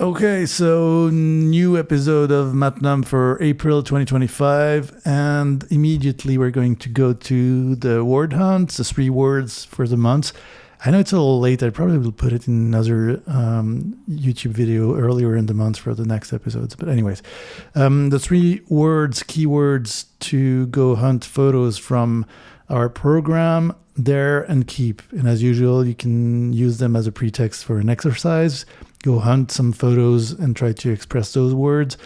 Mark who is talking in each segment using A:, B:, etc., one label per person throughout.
A: Okay, so new episode of Matnum for April 2025, and immediately we're going to go to the word hunt, the 3 words for the month. I know it's a little late. I probably will put it in another YouTube video earlier in the month for the next episodes. But anyways, the 3 words, keywords to go hunt photos from our program, Dare and Keep. And as usual, you can use them as a pretext for an exercise. Go hunt some photos and try to express those words.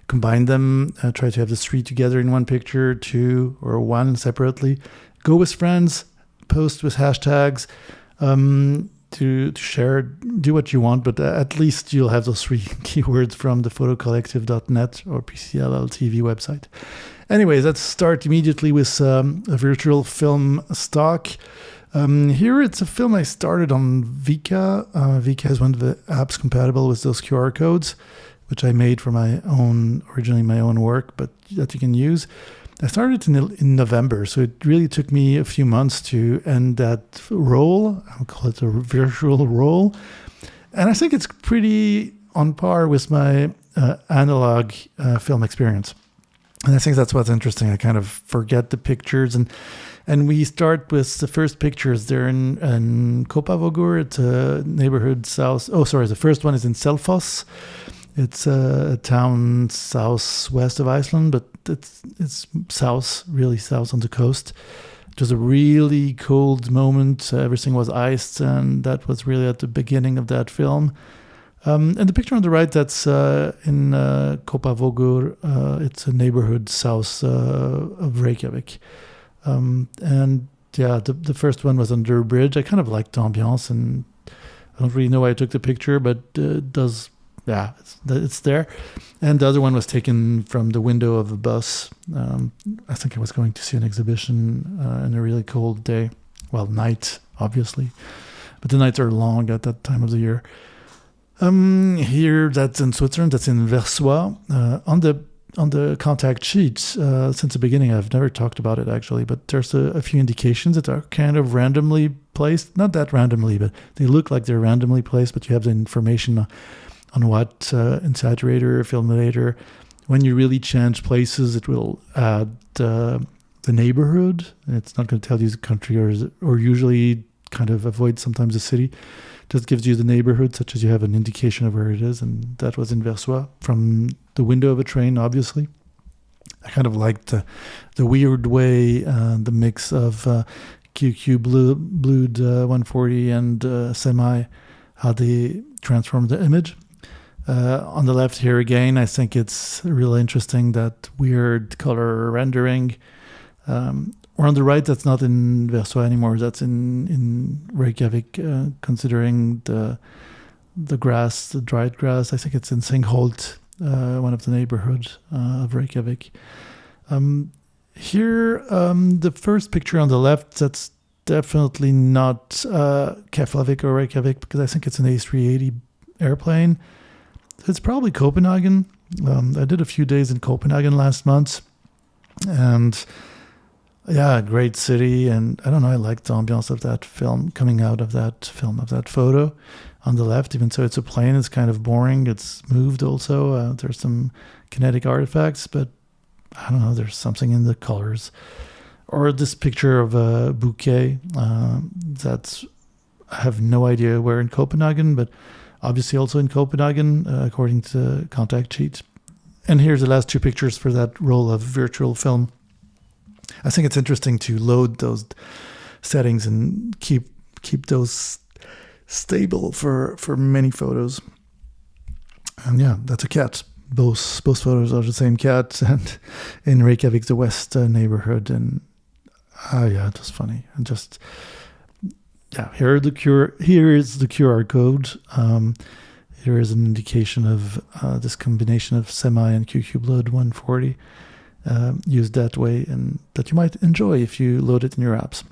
A: Combine them, try to have the 3 together in one picture, 2 or 1 separately. Go with friends, post with hashtags. To share, do what you want, but at least you'll have those 3 keywords from the photocollective.net or PCLL TV website. Anyways, let's start immediately with a virtual film stock. Here it's a film I started on Vica. Vica is one of the apps compatible with those QR codes, which I made for originally my own work, but that you can use. I started in November, so it really took me a few months to end that role. I'll call it a virtual role. And I think it's pretty on par with my analog film experience. And I think that's what's interesting. I kind of forget the pictures. And we start with the first pictures there in Copavogur. It's a neighborhood south. Oh, sorry. The first one is in Sellfoss. It's a town southwest of Iceland, but it's south, really south on the coast. It was a really cold moment. Everything was iced, and that was really at the beginning of that film. And the picture on the right, that's in Copavogur. It's a neighborhood south of Reykjavík. And yeah, the first one was under a bridge. I kind of liked the ambiance, and I don't really know why I took the picture, but it does. Yeah, it's there. And the other one was taken from the window of a bus. I think I was going to see an exhibition in a really cold day. Well, night, obviously. But the nights are long at that time of the year. Here, that's in Switzerland. That's in Versoix. On the contact sheets, since the beginning, I've never talked about it, actually. But there's a few indications that are kind of randomly placed. Not that randomly, but they look like they're randomly placed. But you have the information on what insaturator, filmator. When you really change places, it will add the neighborhood. It's not going to tell you the country or usually kind of avoid sometimes the city. It just gives you the neighborhood, such as you have an indication of where it is. And that was in Versoix from the window of a train, obviously. I kind of liked the weird way, the mix of QQ Blued 140 and Semi, how they transform the image. On the left here again, I think it's really interesting, that weird color rendering. Or on the right, that's not in Versoix anymore. That's in Reykjavík, considering the grass, the dried grass. I think it's in Singholt, one of the neighborhoods of Reykjavík. Here, the first picture on the left, that's definitely not Keflavik or Reykjavík, because I think it's an A380 airplane. It's probably Copenhagen. I did a few days in Copenhagen last month, and yeah, great city. And I don't know, I liked the ambiance of that film, coming out of that film, of that photo on the left. Even so, it's a plane. It's kind of boring. It's moved also. There's some kinetic artifacts, but I don't know, there's something in the colors. Or this picture of a bouquet. I have no idea where in Copenhagen, but obviously also in Copenhagen, according to the contact sheet. And here's the last 2 pictures for that roll of virtual film. I think it's interesting to load those settings and keep those stable for many photos. And yeah, that's a cat. Both photos are the same cat, and in Reykjavík, the west neighborhood. And yeah, it was funny. And just... yeah, here is the QR code. Here is an indication of this combination of Semi and QQ Blood 140 used that way, and that you might enjoy if you load it in your apps.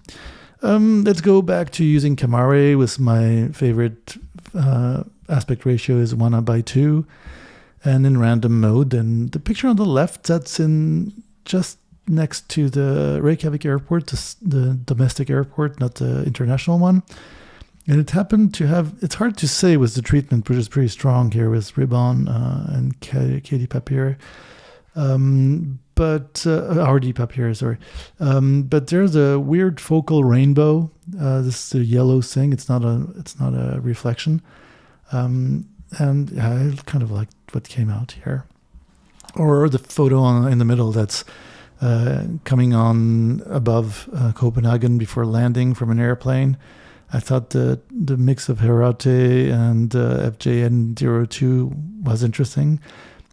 A: Let's go back to using Camare with my favorite aspect ratio is 1:2 and in random mode. And the picture on the left, that's in just next to the Reykjavík airport, the domestic airport, not the international one. And it happened to have, it's hard to say with the treatment, which is pretty strong here with ribbon and Katie Papier. But RD Papier, sorry. But there's a weird focal rainbow. This is a yellow thing. It's not a reflection. And I kind of like what came out here. Or the photo in the middle that's coming on above Copenhagen before landing from an airplane. I thought the mix of Herate and FJN02 was interesting.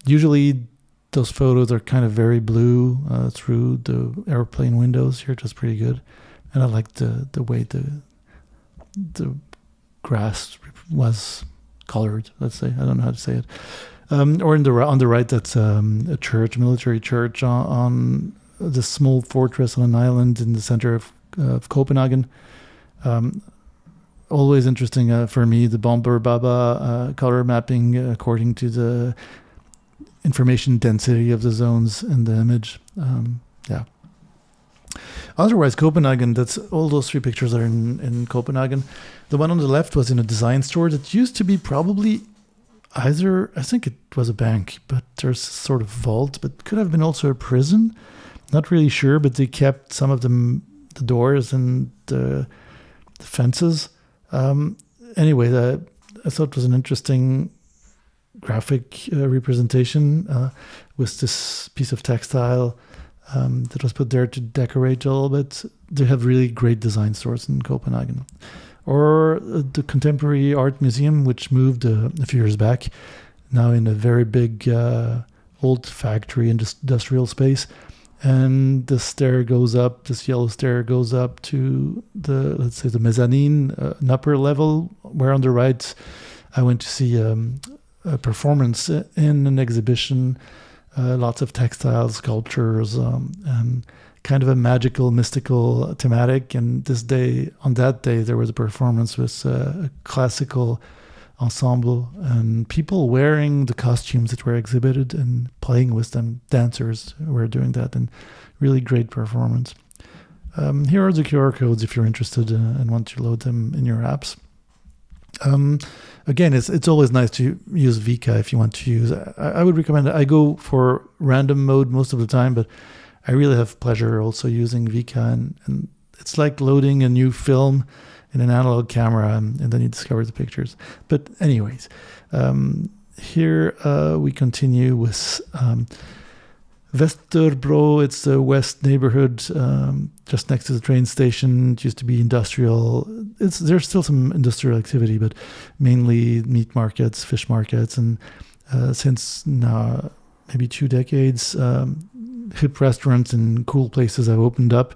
A: Usually those photos are kind of very blue through the airplane windows. Here it was pretty good. And I liked the way the grass was colored, let's say. I don't know how to say it. Or on the right, that's a church, a military church on this small fortress on an island in the center of Copenhagen. Always interesting for me, the Bomber Baba color mapping according to the information density of the zones in the image. Yeah. Otherwise, Copenhagen, that's all those three pictures are in Copenhagen. The one on the left was in a design store that used to be probably either, I think it was a bank, but there's a sort of vault, but could have been also a prison. Not really sure, but they kept some of the doors and the fences. Anyway, I thought it was an interesting graphic representation with this piece of textile that was put there to decorate a little bit. They have really great design stores in Copenhagen. Or the Contemporary Art Museum, which moved a few years back, now in a very big old factory industrial space. And the stair goes up, this yellow stair goes up to let's say the mezzanine, an upper level, where on the right I went to see a performance in an exhibition, lots of textile sculptures, and kind of a magical, mystical thematic. And on that day, there was a performance with a classical ensemble and people wearing the costumes that were exhibited and playing with them. Dancers were doing that, and really great performance. Here are the QR codes if you're interested and want to load them in your apps. Again, it's always nice to use Vica if you want to use. I would recommend it. I go for random mode most of the time, but I really have pleasure also using Vica, and it's like loading a new film in an analog camera, and then you discover the pictures. But anyways, here we continue with Vesterbro. It's the west neighborhood, just next to the train station. It used to be industrial. There's still some industrial activity, but mainly meat markets, fish markets, and since now maybe 2 decades, hip restaurants and cool places have opened up.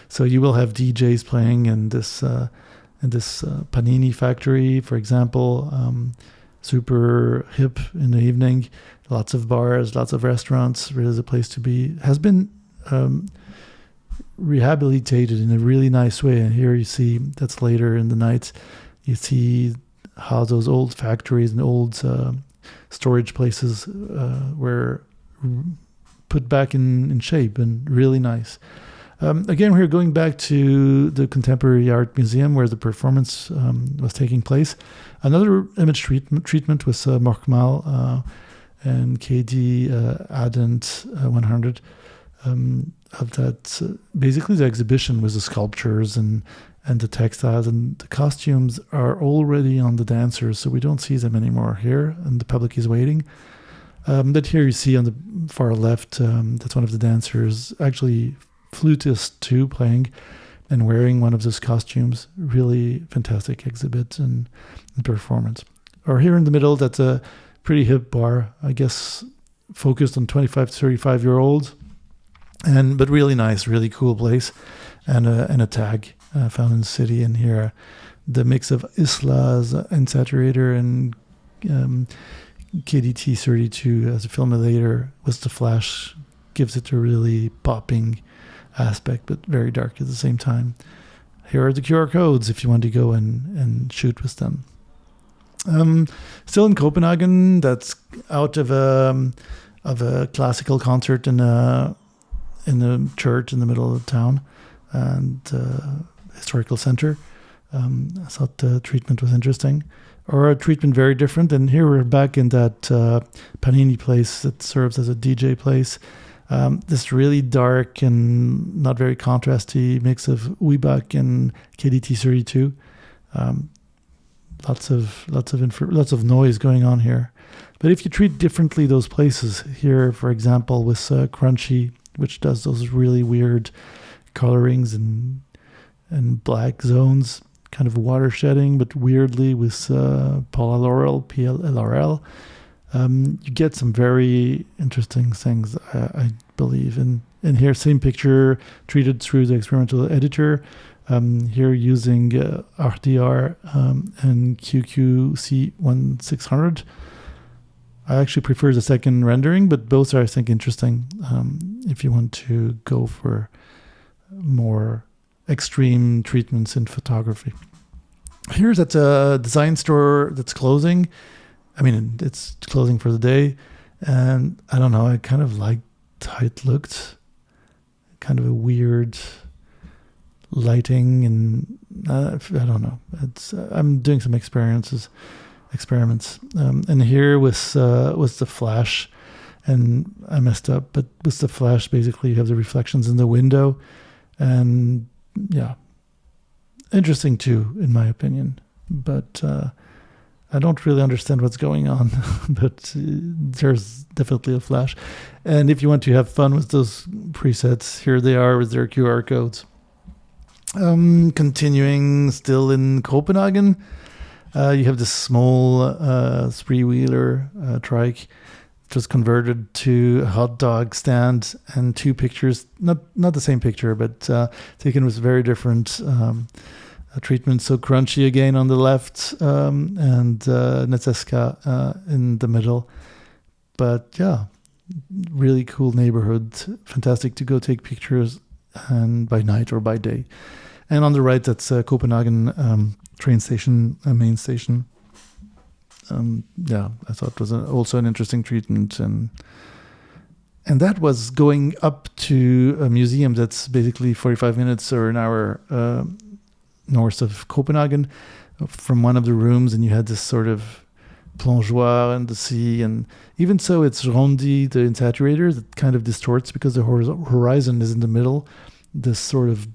A: So you will have DJs playing in this panini factory, for example, super hip in the evening. Lots of bars, lots of restaurants. Really the place to be. Has been rehabilitated in a really nice way. And here you see, that's later in the night, you see how those old factories and old storage places were put back in shape, and really nice. Again, we're going back to the Contemporary Art Museum where the performance was taking place. Another image treatment was Morkmal and KD Adent 100 of that. Basically, the exhibition was the sculptures and the textiles, and the costumes are already on the dancers, so we don't see them anymore here, and the public is waiting. But here you see on the far left, that's one of the dancers, actually flutist too, playing and wearing one of those costumes. Really fantastic exhibit and performance. Or here in the middle, that's a pretty hip bar, I guess focused on 25 to 35-year-olds, but really nice, really cool place, and a tag found in the city. And here the mix of Isla's Insaturator and KDT32 as a filmator with the flash gives it a really popping aspect, but very dark at the same time. Here are the QR codes if you want to go and shoot with them. Still in Copenhagen, that's out of a classical concert in a church in the middle of the town and historical center. I thought the treatment was interesting. Or a treatment very different. And here we're back in that Panini place that serves as a DJ place. This really dark and not very contrasty mix of Weebach and KDT32. Lots of noise going on here. But if you treat differently those places, here, for example, with Crunchy, which does those really weird colorings and black zones, kind of water shedding, but weirdly with PLLRL, you get some very interesting things, I believe. And here, same picture treated through the experimental editor. Here using RDR and QQC1600. I actually prefer the second rendering, but both are, I think, interesting if you want to go for more extreme treatments in photography. Here's at a design store that's closing. I mean, it's closing for the day. And I don't know, I kind of liked how it looked. Kind of a weird lighting, and I don't know. I'm doing some experiments. And here was the flash, and I messed up. But with the flash, basically, you have the reflections in the window, and yeah, interesting too, in my opinion. But I don't really understand what's going on. But there's definitely a flash, and if you want to have fun with those presets, here they are with their QR codes. Continuing still in Copenhagen, you have this small three-wheeler trike just converted to a hot dog stand, and two pictures, not the same picture, but taken with very different treatments. So Crunchy again on the left, and Netzeska in the middle. But yeah, really cool neighborhood. Fantastic to go take pictures, and by night or by day. And on the right, that's Copenhagen train station, main station. Yeah, I thought it was also an interesting treatment. And that was going up to a museum that's basically 45 minutes or an hour north of Copenhagen from one of the rooms. And you had this sort of plongeoir and the sea. And even so, it's Rondi, the insaturator, that kind of distorts because the horizon is in the middle. This sort of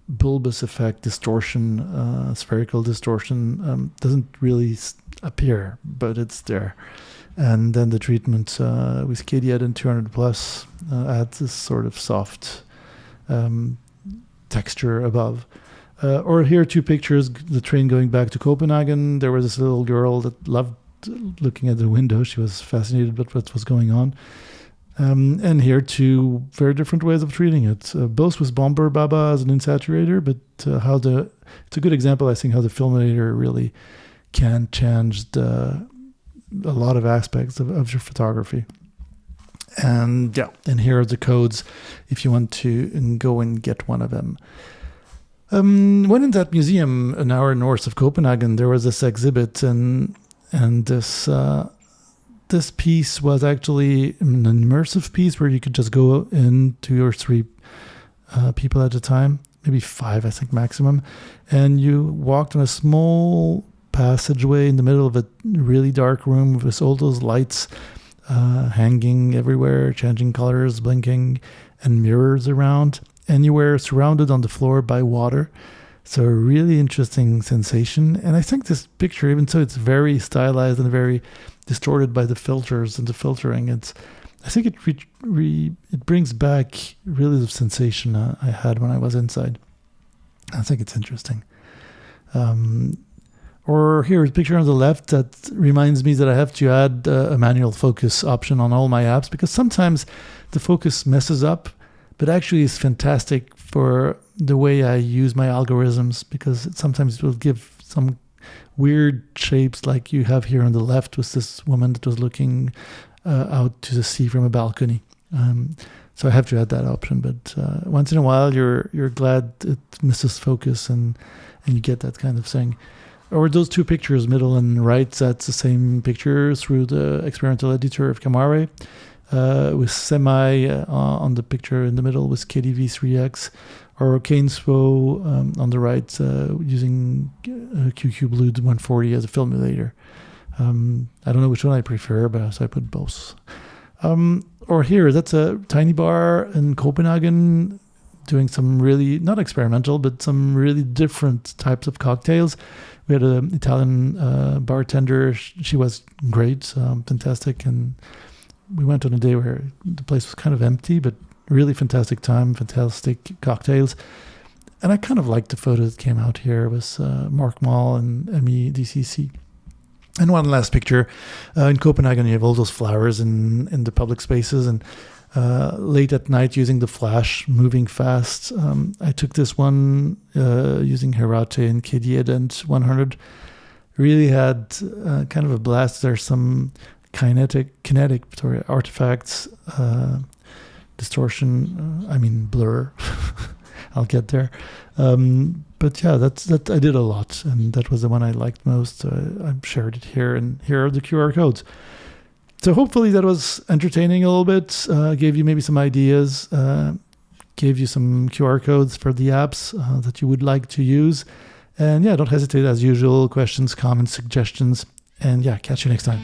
A: bulbous effect, distortion, spherical distortion, doesn't really appear, but it's there. And then the treatment with KDAD and 200 plus adds this sort of soft texture above. Or here, two pictures, the train going back to Copenhagen. There was this little girl that loved looking at the window. She was fascinated with what was going on. And here, two very different ways of treating it. Both with Bomber Baba as an insaturator, but it's a good example, I think, how the Filminator really can change a lot of aspects of your photography. And yeah, and here are the codes if you want to go and get one of them. When in that museum, an hour north of Copenhagen, there was this exhibit, and this piece was actually an immersive piece where you could just go in 2 or 3 people at a time, maybe 5, I think, maximum. And you walked on a small passageway in the middle of a really dark room with all those lights hanging everywhere, changing colors, blinking, and mirrors around. And you were surrounded on the floor by water. So a really interesting sensation. And I think this picture, even so it's very stylized and very distorted by the filters and the filtering, I think it brings back really the sensation I had when I was inside. I think it's interesting. Or here's a picture on the left that reminds me that I have to add a manual focus option on all my apps, because sometimes the focus messes up, but actually it's fantastic for the way I use my algorithms, because sometimes it will give some weird shapes like you have here on the left with this woman that was looking out to the sea from a balcony. So I have to add that option, but once in a while you're glad it misses focus and you get that kind of thing. Or those two pictures, middle and right, that's the same picture through the experimental editor of Camare. with Semi on the picture in the middle with KDV3X, or Kainspo on the right using QQ Blue 140 as a film emulator. I don't know which one I prefer, but so I put both. Or here, that's a tiny bar in Copenhagen doing some really, not experimental, but some really different types of cocktails. We had an Italian bartender. She was great, fantastic. And we went on a day where the place was kind of empty, but really fantastic time, fantastic cocktails. And I kind of liked the photo that came out here with Mark Mall and MEDCC. And one last picture. In Copenhagen, you have all those flowers in the public spaces, and late at night using the flash, moving fast. I took this one using Hirate and KD Edent 100. Really had kind of a blast. There's some kinetic artifacts, distortion, blur. I'll get there. But yeah, that I did a lot, and that was the one I liked most. I shared it here, and here are the QR codes. So hopefully that was entertaining a little bit, gave you maybe some ideas, gave you some QR codes for the apps that you would like to use. And yeah, don't hesitate as usual, questions, comments, suggestions, and yeah, catch you next time.